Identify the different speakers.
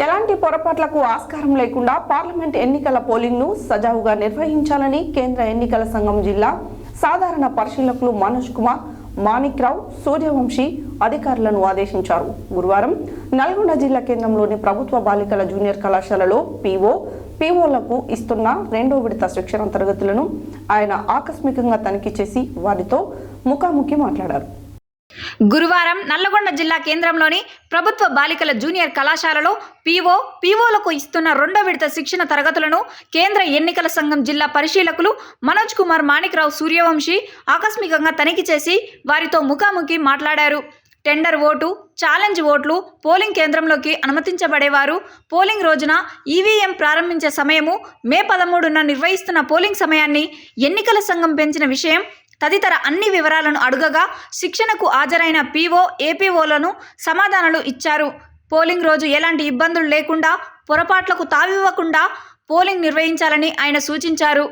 Speaker 1: ఎలాంటి పొరపాట్లకు ఆస్కారం లేకుండా పార్లమెంట్ ఎన్నికల పోలింగ్ను సజావుగా నిర్వహించాలని కేంద్ర ఎన్నికల సంఘం జిల్లా సాధారణ పరిశీలకులు మనోజ్ కుమార్ మాణిక్రావు సూర్యవంశీ అధికారులను ఆదేశించారు. గురువారం నల్గొండ జిల్లా కేంద్రంలోని ప్రభుత్వ బాలికల జూనియర్ కళాశాలలో పీఓలకు ఇస్తున్న రెండో విడత శిక్షణ తరగతులను ఆయన ఆకస్మికంగా తనిఖీ చేసి వారితో ముఖాముఖి మాట్లాడారు.
Speaker 2: గురువారం నల్లగొండ జిల్లా కేంద్రంలోని ప్రభుత్వ బాలికల జూనియర్ కళాశాలలో పీఓలకు ఇస్తున్న రెండో విడత శిక్షణ తరగతులను కేంద్ర ఎన్నికల సంఘం జిల్లా పరిశీలకులు మనోజ్ కుమార్ మాణిక్రావు సూర్యవంశీ ఆకస్మికంగా తనిఖీ చేసి వారితో ముఖాముఖి మాట్లాడారు. టెండర్ ఓటు, ఛాలెంజ్ ఓట్లు పోలింగ్ కేంద్రంలోకి అనుమతించబడేవారు, పోలింగ్ రోజున ఈవీఎం ప్రారంభించే సమయము, మే 13న నిర్వహిస్తున్న పోలింగ్ సమయాన్ని ఎన్నికల సంఘం పెంచిన విషయం తదితర అన్ని వివరాలను అడుగగా శిక్షణకు హాజరైన ఏపీఓలను సమాధానాలు ఇచ్చారు. పోలింగ్ రోజు ఎలాంటి ఇబ్బందులు లేకుండా పొరపాట్లకు తావివ్వకుండా పోలింగ్ నిర్వహించాలని ఆయన సూచించారు.